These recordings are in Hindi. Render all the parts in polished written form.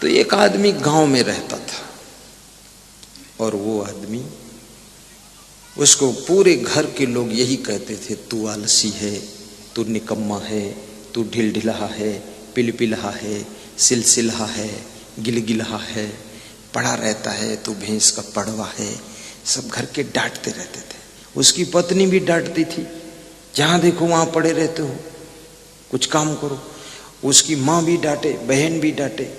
तो एक आदमी गांव में रहता था और वो आदमी, उसको पूरे घर के लोग यही कहते थे, तू आलसी है, तू निकम्मा है, तू ढिलढिलहा है, पिलपिलहा है, सिलसिलहा है, गिलगिलहा है, पड़ा रहता है, तू भैंस का पड़वा है। सब घर के डांटते रहते थे। उसकी पत्नी भी डांटती थी, जहां देखो वहां पड़े रहते हो, कुछ काम करो। उसकी माँ भी डांटे, बहन भी डांटे।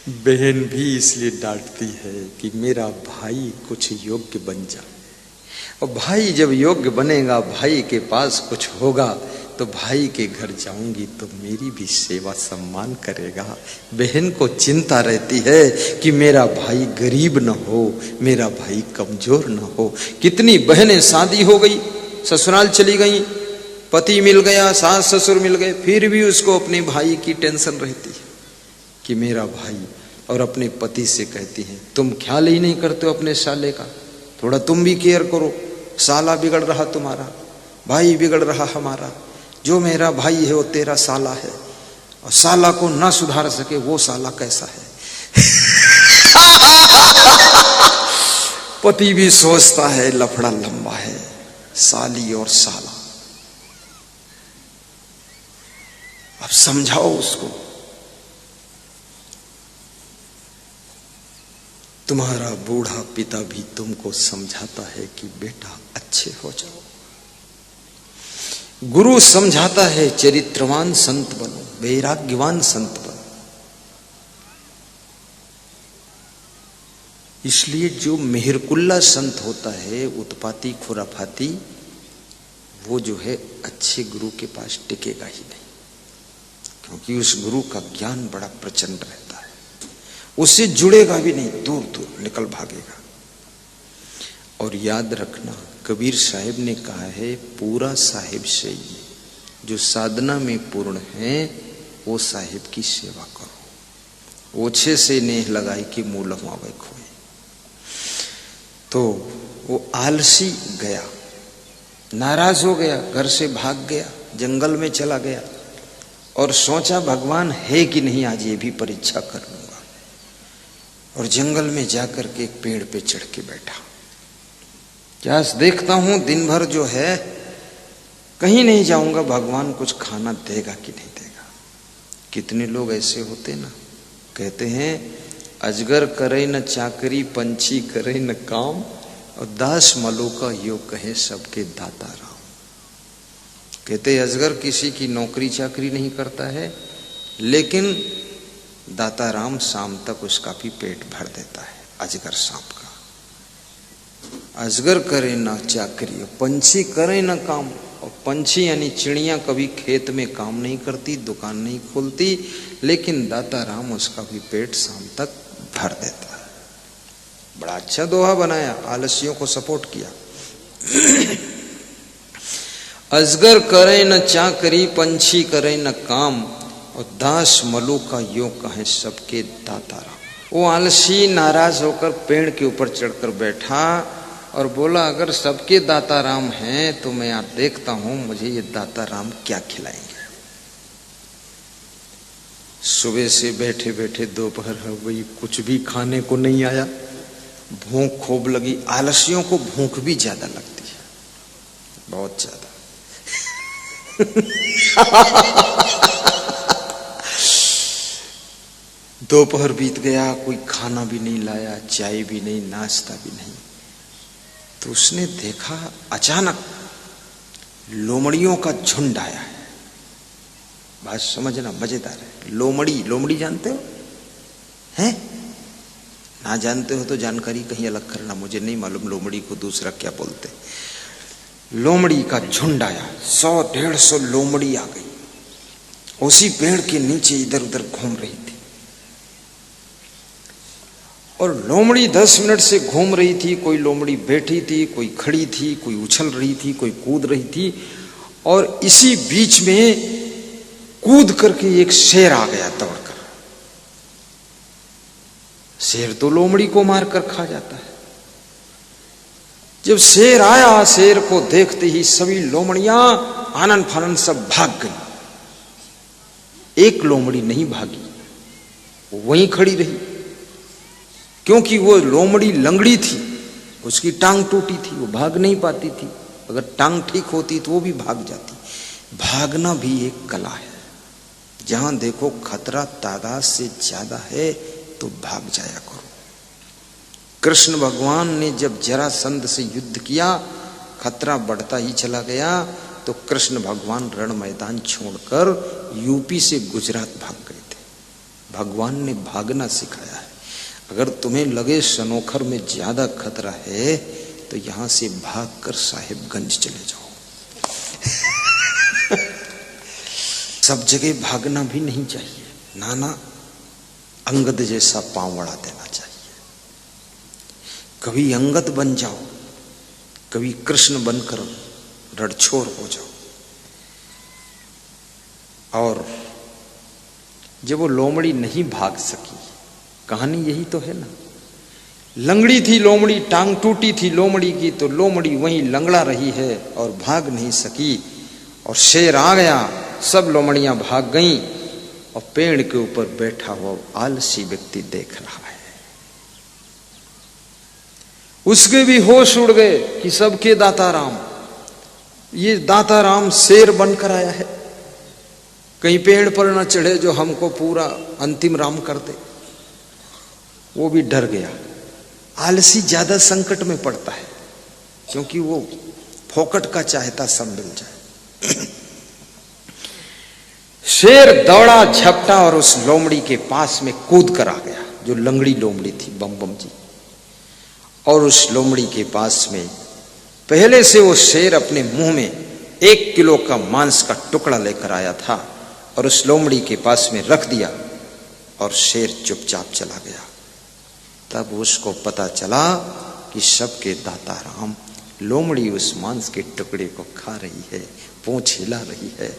बहन भी इसलिए डांटती है कि मेरा भाई कुछ योग्य बन जाए, और भाई जब योग्य बनेगा, भाई के पास कुछ होगा, तो भाई के घर जाऊंगी तो मेरी भी सेवा सम्मान करेगा। बहन को चिंता रहती है कि मेरा भाई गरीब न हो, मेरा भाई कमजोर न हो। कितनी बहनें शादी हो गई, ससुराल चली गई, पति मिल गया, सास ससुर मिल गए, फिर भी उसको अपने भाई की टेंशन रहती है कि मेरा भाई। और अपने पति से कहती हैं, तुम ख्याल ही नहीं करते हो अपने साले का, थोड़ा तुम भी केयर करो। साला बिगड़ रहा तुम्हारा, भाई बिगड़ रहा हमारा। जो मेरा भाई है वो तेरा साला है, और साला को ना सुधार सके वो साला कैसा है। पति भी सोचता है लफड़ा लंबा है, साली और साला। अब समझाओ उसको। तुम्हारा बूढ़ा पिता भी तुमको समझाता है कि बेटा अच्छे हो जाओ। गुरु समझाता है चरित्रवान संत बनो, वैराग्यवान संत बनो। इसलिए जो मेहरकुल्ला संत होता है, उत्पाती खुराफाती, वो जो है अच्छे गुरु के पास टिकेगा ही नहीं, क्योंकि उस गुरु का ज्ञान बड़ा प्रचंड रहता है। उससे जुड़ेगा भी नहीं, दूर दूर निकल भागेगा। और याद रखना, कबीर साहिब ने कहा है, पूरा साहिब सही, जो साधना में पूर्ण है वो साहिब की सेवा करो। ओछे से नेह लगाई कि मूल मावे खोए। तो वो आलसी गया, नाराज हो गया, घर से भाग गया, जंगल में चला गया और सोचा भगवान है कि नहीं, आज ये भी परीक्षा कर लूंगा। और जंगल में जाकर के एक पेड़ पे चढ़ के बैठा। क्या देखता हूं दिन भर जो है कहीं नहीं जाऊंगा, भगवान कुछ खाना देगा कि नहीं देगा। कितने लोग ऐसे होते ना, कहते हैं अजगर करे न चाकरी, पंछी करे न काम, और दास मलो का योग कहे सबके दाता राम। कहते अजगर किसी की नौकरी चाकरी नहीं करता है, लेकिन दाता राम शाम तक उसका भी पेट भर देता है। अजगर सांप का, अजगर करे ना चाकरी, पंछी करे ना काम। और पंछी यानी चिड़िया कभी खेत में काम नहीं करती, दुकान नहीं खोलती, लेकिन दाता राम उसका भी पेट शाम तक भर देता है। बड़ा अच्छा दोहा बनाया, आलसियों को सपोर्ट किया। अजगर करे न चाकरी, पंछी करे न काम, और दास मलू का योग कहे सबके दाता राम। वो आलसी नाराज होकर पेड़ के ऊपर चढ़कर बैठा और बोला, अगर सबके दाता राम हैं तो मैं आप देखता हूं मुझे ये दाता राम क्या खिलाएंगे। सुबह से बैठे बैठे दोपहर हो गई, कुछ भी खाने को नहीं आया, भूख खूब लगी। आलसियों को भूख भी ज्यादा लगती है, बहुत ज्यादा। दोपहर बीत गया, कोई खाना भी नहीं लाया, चाय भी नहीं, नाश्ता भी नहीं। तो उसने देखा अचानक लोमड़ियों का झुंड आया है। बात समझना, मजेदार है। लोमड़ी, लोमड़ी जानते हो? हैं? ना जानते हो तो जानकारी कहीं अलग करना, मुझे नहीं मालूम लोमड़ी को दूसरा क्या बोलते। लोमड़ी का झुंड आया, 100-150 लोमड़ी आ गई, उसी पेड़ के नीचे इधर उधर घूम रही थी। और लोमड़ी 10 मिनट से घूम रही थी। कोई लोमड़ी बैठी थी, कोई खड़ी थी, कोई उछल रही थी, कोई कूद रही थी। और इसी बीच में कूद करके एक शेर आ गया दौड़कर। शेर तो लोमड़ी को मारकर खा जाता है। जब शेर आया, शेर को देखते ही सभी लोमड़ियां आनन फानन सब भाग गई। एक लोमड़ी नहीं भागी, वो वहीं खड़ी रही, क्योंकि वो लोमड़ी लंगड़ी थी, उसकी टांग टूटी थी, वो भाग नहीं पाती थी। अगर टांग ठीक होती तो वो भी भाग जाती। भागना भी एक कला है। जहां देखो खतरा तादाद से ज्यादा है तो भाग जाया करो। कृष्ण भगवान ने जब जरासंध से युद्ध किया, खतरा बढ़ता ही चला गया, तो कृष्ण भगवान रण मैदान छोड़कर यूपी से गुजरात भाग गए थे। भगवान ने भागना सिखाया है। अगर तुम्हें लगे सनोखर में ज्यादा खतरा है तो यहां से भागकर साहिबगंज चले जाओ। सब जगह भागना भी नहीं चाहिए। नाना अंगद जैसा पांव अड़ा देना चाहिए। कभी अंगद बन जाओ, कभी कृष्ण बनकर रणछोड़ हो जाओ। और जब वो लोमड़ी नहीं भाग सकी, कहानी यही तो है ना। लंगड़ी थी लोमड़ी, टांग टूटी थी लोमड़ी की, तो लोमड़ी वहीं लंगड़ा रही है और भाग नहीं सकी। और शेर आ गया, सब लोमड़ियां भाग गईं, और पेड़ के ऊपर बैठा हुआ आलसी व्यक्ति देख रहा है। उसके भी होश उड़ गए कि सबके दाता राम, ये दाता राम शेर बनकर आया है, कहीं पेड़ पर न चढ़े जो हमको पूरा अंतिम राम कर दे। वो भी डर गया। आलसी ज्यादा संकट में पड़ता है, क्योंकि वो फोकट का चाहता सब मिल जाए। शेर दौड़ा, झपटा और उस लोमड़ी के पास में कूद कर आ गया, जो लंगड़ी लोमड़ी थी, बम बम जी। और उस लोमड़ी के पास में पहले से वो शेर अपने मुंह में 1 किलो का मांस का टुकड़ा लेकर आया था, और उस लोमड़ी के पास में रख दिया, और शेर चुपचाप चला गया। तब उसको पता चला कि सबके दाता राम, लोमड़ी उस मांस के टुकड़े को खा रही है, पूंछ हिला रही है।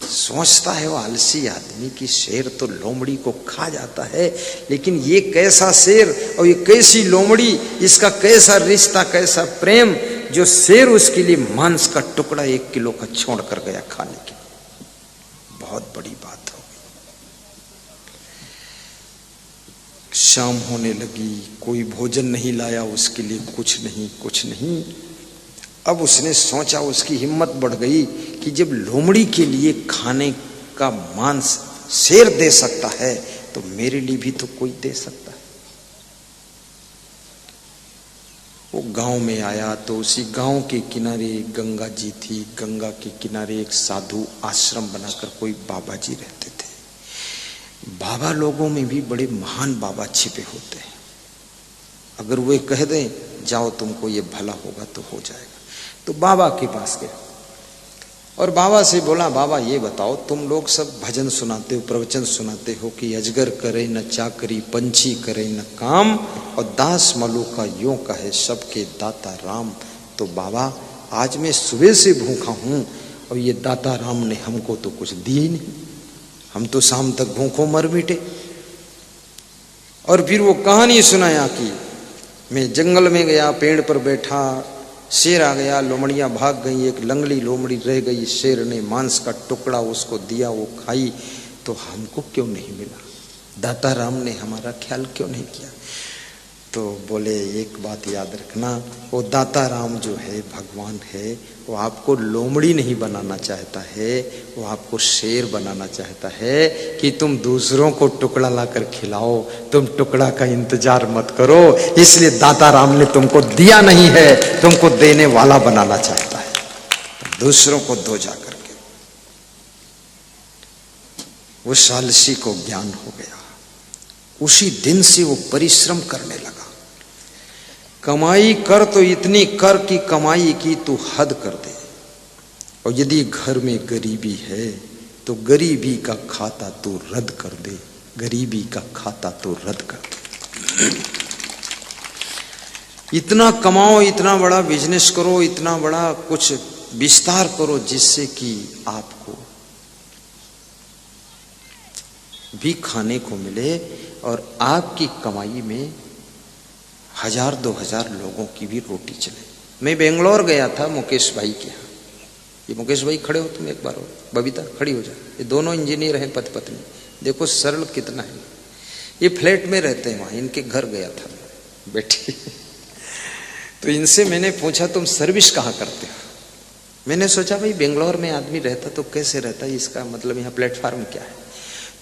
सोचता है वो आलसी आदमी कि शेर तो लोमड़ी को खा जाता है, लेकिन ये कैसा शेर और ये कैसी लोमड़ी, इसका कैसा रिश्ता, कैसा प्रेम, जो शेर उसके लिए मांस का टुकड़ा 1 किलो का छोड़ कर गया खाने के लिए। बहुत बड़ी बात हो गई। शाम होने लगी, कोई भोजन नहीं लाया उसके लिए, कुछ नहीं। अब उसने सोचा, उसकी हिम्मत बढ़ गई कि जब लोमड़ी के लिए खाने का मांस शेर दे सकता है, तो मेरे लिए भी तो कोई दे सकता है। वो गांव में आया तो उसी गांव के किनारे गंगा जी थी। गंगा के किनारे एक साधु आश्रम बनाकर कोई बाबा जी रहते थे। बाबा लोगों में भी बड़े महान बाबा छिपे होते हैं। अगर वे कह दें जाओ तुमको ये भला होगा तो हो जाएगा। तो बाबा के पास गया और बाबा से बोला, बाबा ये बताओ, तुम लोग सब भजन सुनाते हो, प्रवचन सुनाते हो कि अजगर करे न चाकरी, पंछी करे न काम, और दास मलू का यूं कहे सबके दाता राम। तो बाबा आज मैं सुबह से भूखा हूं और ये दाता राम ने हमको तो कुछ दिए ही नहीं, हम तो शाम तक भूखों मर मिटे। और फिर वो कहानी सुनाया कि मैं जंगल में गया, पेड़ पर बैठा, शेर आ गया, लोमड़ियां भाग गई, एक लंगड़ी लोमड़ी रह गई, शेर ने मांस का टुकड़ा उसको दिया, वो खाई, तो हमको क्यों नहीं मिला? दाता राम ने हमारा ख्याल क्यों नहीं किया? तो बोले एक बात याद रखना, वो दाता राम जो है भगवान है, वो आपको लोमड़ी नहीं बनाना चाहता है, वो आपको शेर बनाना चाहता है कि तुम दूसरों को टुकड़ा लाकर खिलाओ, तुम टुकड़ा का इंतजार मत करो। इसलिए दाता राम ने तुमको दिया नहीं है, तुमको देने वाला बनाना चाहता है, दूसरों को दो जा करके। वो सालसी को ज्ञान हो गया। उसी दिन से वो परिश्रम करने लगा। कमाई कर तो इतनी कर कि कमाई की तू हद कर दे, और यदि घर में गरीबी है तो गरीबी का खाता तू रद्द कर दे, गरीबी का खाता तू रद्द कर दे। इतना कमाओ, इतना बड़ा बिजनेस करो, इतना बड़ा कुछ विस्तार करो जिससे कि आपको भी खाने को मिले और आपकी कमाई में 1000-2000 लोगों की भी रोटी चले। मैं बेंगलोर गया था मुकेश भाई के यहाँ, ये मुकेश भाई खड़े हो तुम एक बार, हो बबीता खड़ी हो जा, ये दोनों इंजीनियर हैं पति पत्नी, देखो सरल कितना है। ये फ्लैट में रहते हैं, वहां इनके घर गया था बेटी तो इनसे मैंने पूछा तुम सर्विस कहाँ करते हो? मैंने सोचा भाई बेंगलोर में आदमी रहता तो कैसे रहता है, इसका मतलब यहाँ प्लेटफॉर्म क्या है।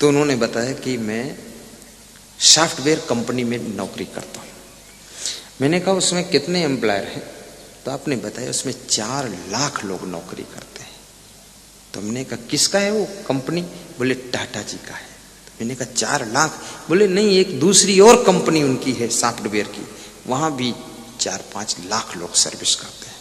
तो उन्होंने बताया कि मैं सॉफ्टवेयर कंपनी में नौकरी करता हूँ। मैंने कहा उसमें कितने एम्प्लॉयर हैं? तो आपने बताया उसमें 4 लाख लोग नौकरी करते हैं। तो हमने कहा किसका है वो कंपनी? बोले टाटा जी का है। तो मैंने कहा 4 लाख? बोले नहीं, एक दूसरी और कंपनी उनकी है सॉफ्टवेयर की, वहां भी 4-5 लाख लोग सर्विस करते हैं।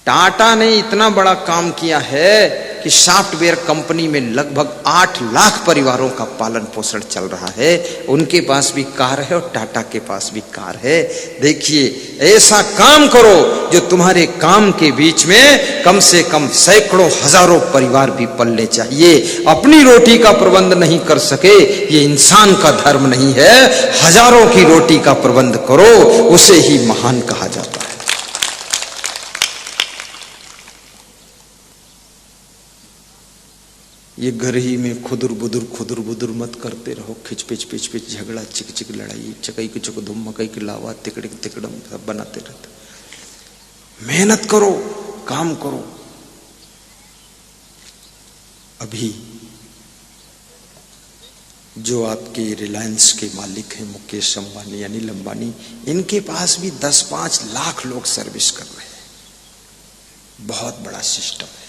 टाटा ने इतना बड़ा काम किया है कि सॉफ्टवेयर कंपनी में लगभग 8 लाख परिवारों का पालन पोषण चल रहा है। उनके पास भी कार है और टाटा के पास भी कार है। देखिए, ऐसा काम करो जो तुम्हारे काम के बीच में कम से कम सैकड़ों हजारों परिवार भी पलने चाहिए। अपनी रोटी का प्रबंध नहीं कर सके, ये इंसान का धर्म नहीं है। हजारों की रोटी का प्रबंध करो, उसे ही महान कहा जाता है। ये घर ही में खुदुर बुदुर मत करते रहो, खिचपिच पिच झगड़ा चिक लड़ाई, चकई की चुक धुम मकई की लावा तिकड़े तिकड़म सब बनाते रहते। मेहनत करो, काम करो। अभी जो आपके रिलायंस के मालिक हैं मुकेश अंबानी यानी अंबानी, इनके पास भी 10-5 लाख लोग सर्विस कर रहे हैं। बहुत बड़ा सिस्टम है।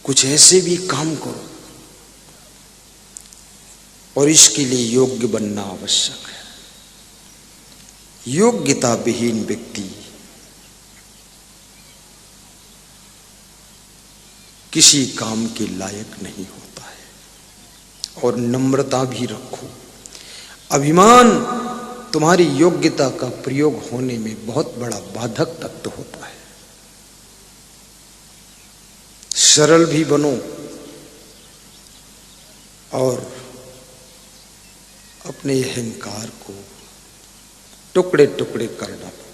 कुछ ऐसे भी काम करो, और इसके लिए योग्य बनना आवश्यक है। योग्यता विहीन व्यक्ति किसी काम के लायक नहीं होता है। और नम्रता भी रखो। अभिमान तुम्हारी योग्यता का प्रयोग होने में बहुत बड़ा बाधक तत्व होता है। सरल भी बनो और अपने अहंकार को टुकड़े टुकड़े कर डालो।